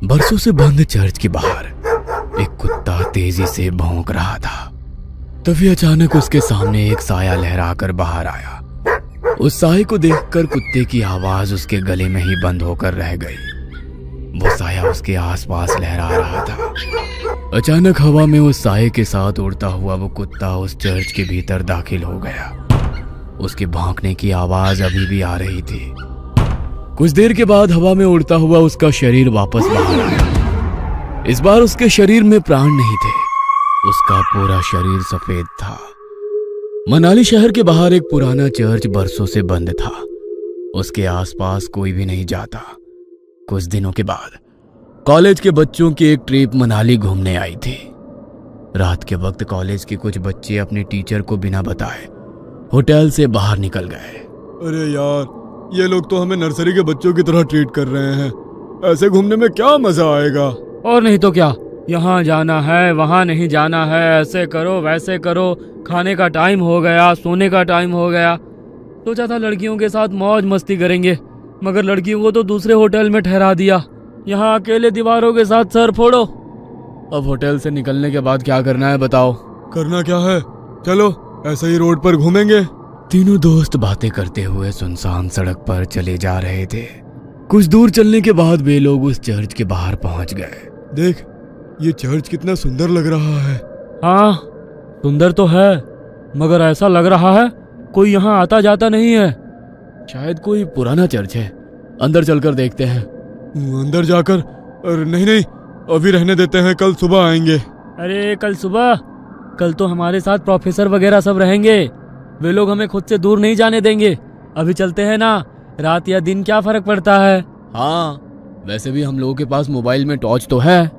बरसों से बंद चर्च के बाहर एक कुत्ता तेजी से भौंक रहा था। तभी अचानक उसके सामने एक साया लहराकर बाहर आया। उस साये को देखकर कुत्ते की आवाज उसके गले में ही बंद होकर रह गई। वो साया उसके आसपास लहरा रहा था। अचानक हवा में उस साये के साथ उड़ता हुआ वो कुत्ता उस चर्च के भीतर दाखिल हो गया। उसके भौंकने की आवाज अभी भी आ रही थी। कुछ देर के बाद हवा में उड़ता हुआ उसका शरीर वापस बाहर आया। इस बार उसके शरीर में प्राण नहीं थे। उसका पूरा शरीर सफेद था। मनाली शहर के बाहर एक पुराना चर्च बरसों से बंद था। उसके आसपास कोई भी नहीं जाता। कुछ दिनों के बाद कॉलेज के बच्चों की एक ट्रिप मनाली घूमने आई थी। रात के वक्त कॉलेज के कुछ बच्चे अपने टीचर को बिना बताए होटल से बाहर निकल गए। अरे यार, ये लोग तो हमें नर्सरी के बच्चों की तरह ट्रीट कर रहे हैं। ऐसे घूमने में क्या मजा आएगा। और नहीं तो क्या, यहाँ जाना है वहाँ नहीं जाना है, ऐसे करो वैसे करो, खाने का टाइम हो गया, सोने का टाइम हो गया। सोचा था लड़कियों के साथ मौज मस्ती करेंगे, मगर लड़कियों को तो दूसरे होटल में ठहरा दिया। यहाँ अकेले दीवारों के साथ सर फोड़ो। अब होटल से निकलने के बाद क्या करना है बताओ। करना क्या है, चलो ऐसे ही रोड पर घूमेंगे। तीनों दोस्त बातें करते हुए सुनसान सड़क पर चले जा रहे थे। कुछ दूर चलने के बाद वे लोग उस चर्च के बाहर पहुंच गए। देख, ये चर्च कितना सुंदर लग रहा है। हाँ, सुंदर तो है, मगर ऐसा लग रहा है कोई यहाँ आता जाता नहीं है। शायद कोई पुराना चर्च है। अंदर चलकर देखते हैं। अंदर जाकर? नहीं, अभी रहने देते हैं, कल सुबह आएंगे। अरे कल सुबह? कल तो हमारे साथ प्रोफेसर वगैरह सब रहेंगे। वे लोग हमें खुद से दूर नहीं जाने देंगे। अभी चलते हैं ना, रात या दिन क्या फर्क पड़ता है। हाँ, वैसे भी हम लोगों के पास मोबाइल में टॉर्च तो है।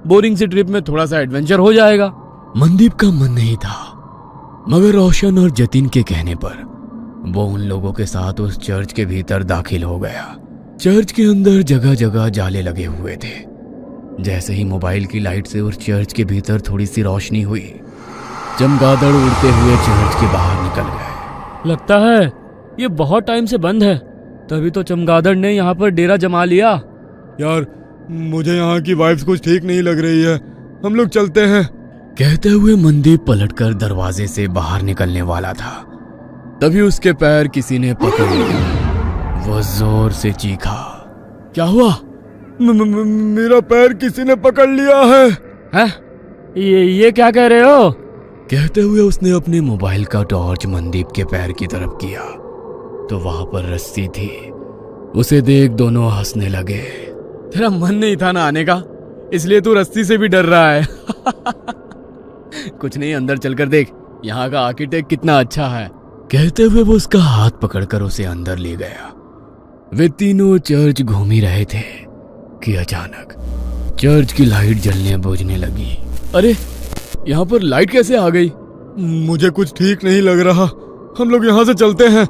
बोरिंग सी ट्रिप में थोड़ा सा एडवेंचर हो जाएगा। मनदीप का मन नहीं था, मगर रोशन और जतिन के कहने पर वो उन लोगों के साथ उस चर्च के भीतर दाखिल हो गया। चर्च के अंदर जगह जगह जाले लगे हुए थे। जैसे ही मोबाइल की लाइट से उस चर्च के भीतर थोड़ी सी रोशनी हुई, चमगादड़ उड़ते हुए चर्च के बाहर निकल गए। लगता है ये बहुत टाइम से बंद है, तभी तो चमगादड़ ने यहाँ पर डेरा जमा लिया। यार, मुझे यहाँ की वाइब्स कुछ ठीक नहीं लग रही है, हम लोग चलते हैं। कहते हुए मनदीप पलटकर दरवाजे से बाहर निकलने वाला था। तभी उसके पैर किसी ने पकड़ लिया। वो जोर से चीखा। क्या हुआ? मेरा पैर किसी ने पकड़ लिया है। हैं? ये क्या कह रहे हो? कहते हुए उसने अपने मोबाइल का टॉर्च मनदीप के पैर की तरफ किया तो वहां पर रस्सी थी। उसे देख दोनों हंसने लगे। तेरा मन नहीं था ना आने का, इसलिए तू रस्सी से भी डर रहा है। कुछ नहीं, अंदर चलकर देख, यहाँ का आर्किटेक्ट कितना अच्छा है। कहते हुए वो उसका हाथ पकड़कर उसे अंदर ले गया। वे तीनों चर्च घूम ही रहे थे कि अचानक चर्च की लाइट जलने बुझने लगी। अरे, यहाँ पर लाइट कैसे आ गई? मुझे कुछ ठीक नहीं लग रहा, हम लोग यहाँ से चलते हैं।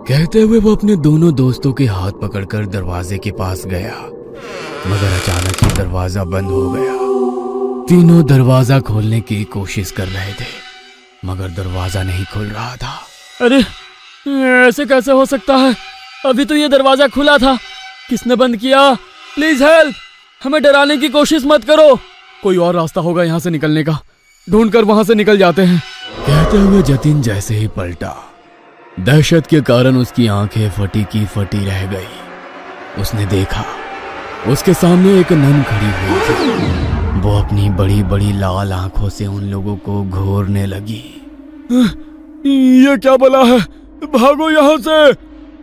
कहते हुए वो अपने दोनों दोस्तों के हाथ पकड़कर दरवाजे के पास गया, मगर अचानक ही दरवाजा बंद हो गया। तीनों दरवाजा खोलने की कोशिश कर रहे थे, मगर दरवाजा नहीं खुल रहा था। अरे, ऐसे कैसे हो सकता है? अभी तो ये दरवाजा खुला था। किसने बंद किया? प्लीज हेल्प, हमें डराने की कोशिश मत करो। कोई और रास्ता होगा यहाँ से निकलने का, ढूंढकर वहां से निकल जाते हैं। कहते हुए जतिन जैसे ही पलटा, दहशत के कारण उसकी आंखें फटी की फटी रह गई। उसने देखा उसके सामने एक नन खड़ी हुई थी। वो अपनी बड़ी बड़ी लाल आंखों से उन लोगों को घूरने लगी। ये क्या बला है, भागो यहाँ से।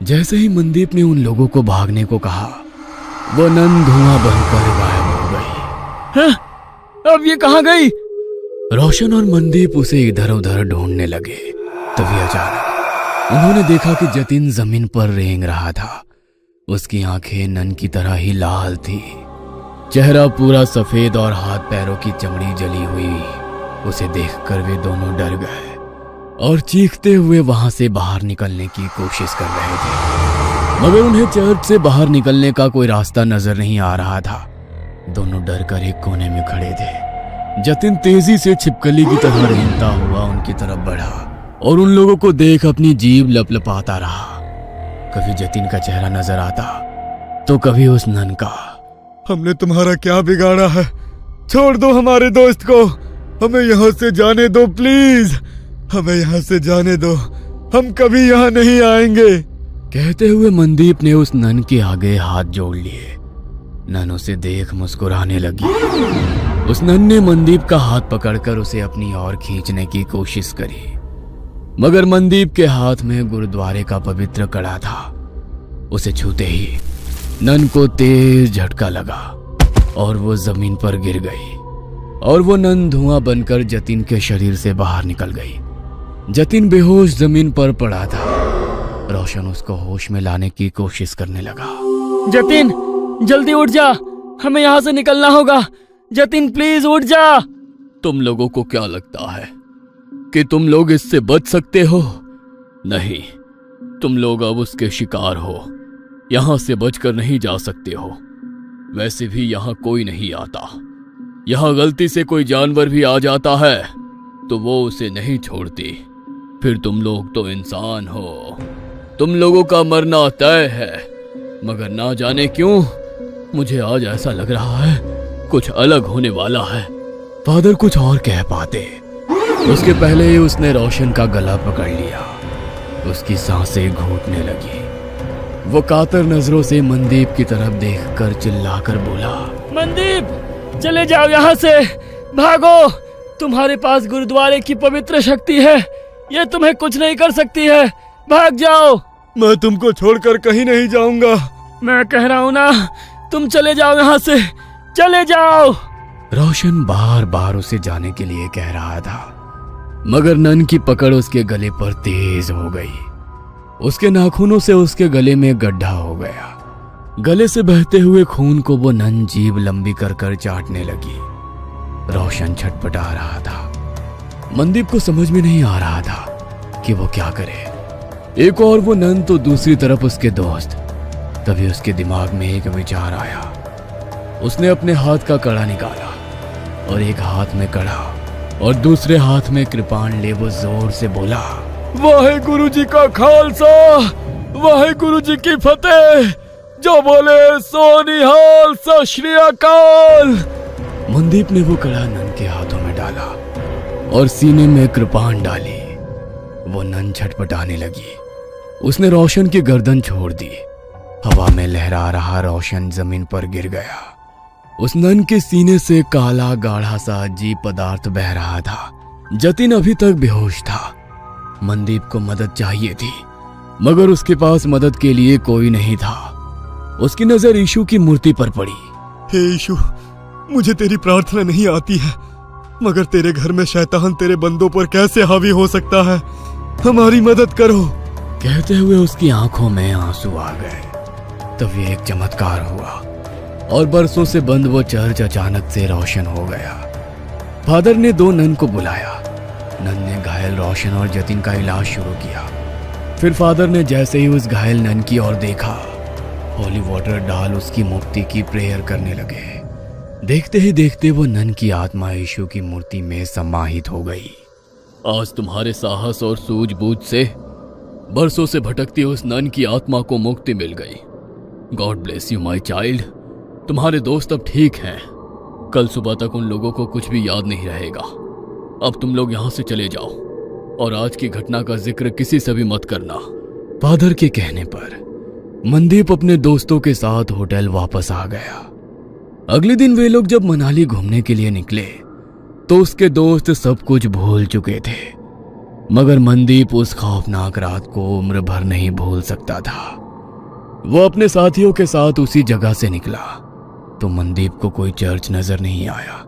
जैसे ही मनदीप ने उन लोगों को भागने को कहा, वो नन धुआं बनकर गायब हो गई। हैं? अब ये कहाँ गई? रोशन और मनदीप उसे इधर उधर ढूंढने लगे। तभी अचानक उन्होंने देखा कि जतिन जमीन पर रेंग रहा था। उसकी आंखें नन की तरह ही लाल थी, चेहरा पूरा सफेद और हाथ पैरों की चमड़ी जली हुई। उसे देखकर वे दोनों डर गए और चीखते हुए वहां से बाहर निकलने की कोशिश कर रहे थे, मगर उन्हें चर्च से बाहर निकलने का कोई रास्ता नजर नहीं आ रहा था। दोनों डरकर एक कोने में खड़े थे। जतिन तेजी से छिपकली की तरह रेंगता हुआ उनकी तरफ बढ़ा और उन लोगों को देख अपनी जीभ लपलपाता रहा। कभी जतिन का चेहरा नजर आता तो कभी उस नन का। हमने तुम्हारा क्या बिगाड़ा है? छोड़ दो हमारे दोस्त को, हमें यहाँ से जाने दो प्लीज, हमें यहाँ से जाने दो, हम कभी यहाँ नहीं आएंगे। कहते हुए मनदीप ने उस नन के आगे हाथ जोड़ लिए। नन उसे देख मुस्कुराने लगी। उस नन ने मनदीप का हाथ पकड़कर उसे अपनी ओर खींचने की कोशिश करी, मगर मनदीप के हाथ में गुरुद्वारे का पवित्र कड़ा था। उसे छूते ही नन को तेज झटका लगा और वो जमीन पर गिर गई और वो नन धुआं बनकर जतिन के शरीर से बाहर निकल गई। जतिन बेहोश जमीन पर पड़ा था। रोशन उसको होश में लाने की कोशिश करने लगा। जतिन जल्दी उठ जा, हमें यहाँ से निकलना होगा। जतिन प्लीज उठ जा। तुम लोगों को क्या लगता है कि तुम लोग इससे बच सकते हो? नहीं, तुम लोग अब उसके शिकार हो, यहां से बचकर नहीं जा सकते हो। वैसे भी यहां कोई नहीं आता। यहां गलती से कोई जानवर भी आ जाता है तो वो उसे नहीं छोड़ती। फिर तुम लोग तो इंसान हो, तुम लोगों का मरना तय है। मगर ना जाने क्यों मुझे आज ऐसा लग रहा है कुछ अलग होने वाला है। फादर कुछ और कह पाते, उसके पहले ही उसने रोशन का गला पकड़ लिया। उसकी सांसें घूटने लगी। वो कातर नजरों से मनदीप की तरफ देखकर चिल्लाकर बोला, मनदीप चले जाओ यहाँ से, भागो। तुम्हारे पास गुरुद्वारे की पवित्र शक्ति है, ये तुम्हें कुछ नहीं कर सकती है। भाग जाओ। मैं तुमको छोड़कर कहीं नहीं जाऊंगा। मैं कह रहा हूँ ना, तुम चले जाओ यहाँ से, चले जाओ। रोशन बार बार उसे जाने के लिए कह रहा था, मगर नन की पकड़ उसके गले पर तेज हो गई। उसके नाखूनों से उसके गले में गड्ढा हो गया। गले से बहते हुए खून को वो नन जीभ लंबी कर कर चाटने लगी। रोशन छटपटा रहा था। मनदीप को समझ में नहीं आ रहा था कि वो क्या करे। एक और वो नन तो दूसरी तरफ उसके दोस्त। तभी उसके दिमाग में एक विचार आया। उसने अपने हाथ का कड़ा निकाला और एक हाथ में कड़ा और दूसरे हाथ में कृपाण ले वो जोर से बोला, वाहे जी का खालसा, वाहे जी की फतेह, जो बोले सो निहाल, सत श्री अकाल। मनदीप ने वो कड़ा नन के हाथों में डाला और सीने में कृपाण डाली। वो नन छटपटाने लगी। उसने रोशन की गर्दन छोड़ दी। हवा में लहरा रहा रोशन जमीन पर गिर गया। उस नन के सीने से काला गाढ़ा सा अजीब पदार्थ बह रहा था। जतिन अभी तक बेहोश था। मनदीप को मदद चाहिए थी, मगर उसके पास मदद के लिए कोई नहीं था। उसकी नजर यीशु की मूर्ति पर पड़ी। हे यीशु, मुझे तेरी प्रार्थना नहीं आती है, मगर तेरे घर में शैतान तेरे बंदों पर कैसे हावी हो सकता है? हमारी मदद करो। कहते हुए उसकी आंखों में आंसू आ गए। तभी एक चमत्कार हुआ और बरसों से बंद वो चर्च अचानक से रोशन हो गया। फादर ने दो नन को बुलाया। नन ने घायल रोशन और जतिन का इलाज शुरू किया। फिर फादर ने जैसे ही उस घायल नन की ओर देखा, होली वाटर डाल उसकी मुक्ति की प्रेयर करने लगे। देखते ही देखते वो नन की आत्मा यीशु की मूर्ति में समाहित हो गई। आज तुम्हारे साहस और सूझबूझ से बरसों से भटकती उस नन की आत्मा को मुक्ति मिल गई। God bless you my child. तुम्हारे दोस्त अब ठीक हैं। कल सुबह तक उन लोगों को कुछ भी याद नहीं रहेगा। अब तुम लोग यहाँ से चले जाओ और आज की घटना का जिक्र किसी से भी मत करना। फादर के कहने पर मनदीप अपने दोस्तों के साथ होटल वापस आ गया। अगले दिन वे लोग जब मनाली घूमने के लिए निकले तो उसके दोस्त सब कुछ भूल चुके थे, मगर मनदीप उस खौफनाक रात को उम्र भर नहीं भूल सकता था। वो अपने साथियों के साथ उसी जगह से निकला तो मनदीप को कोई चर्च नजर नहीं आया।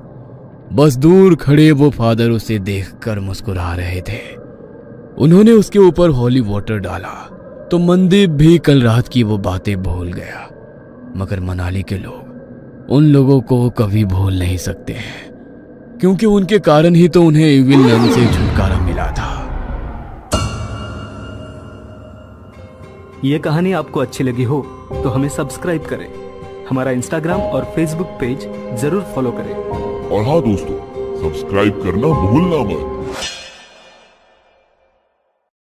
बस दूर खड़े वो फादर उसे देखकर मुस्कुरा रहे थे। उन्होंने उसके ऊपर होली वाटर डाला तो मनदीप भी कल रात की वो बातें भूल गया। मगर मनाली के लोग उन लोगों को कभी भूल नहीं सकते हैं, क्योंकि उनके कारण ही तो उन्हें इविल नन से छुटकारा मिला था। ये कहानी आपको अच्छी लगी हो तो हमें सब्सक्राइब करें, हमारा इंस्टाग्राम और फेसबुक पेज जरूर फॉलो करें। और हाँ दोस्तों, सब्सक्राइब करना भूलना मत।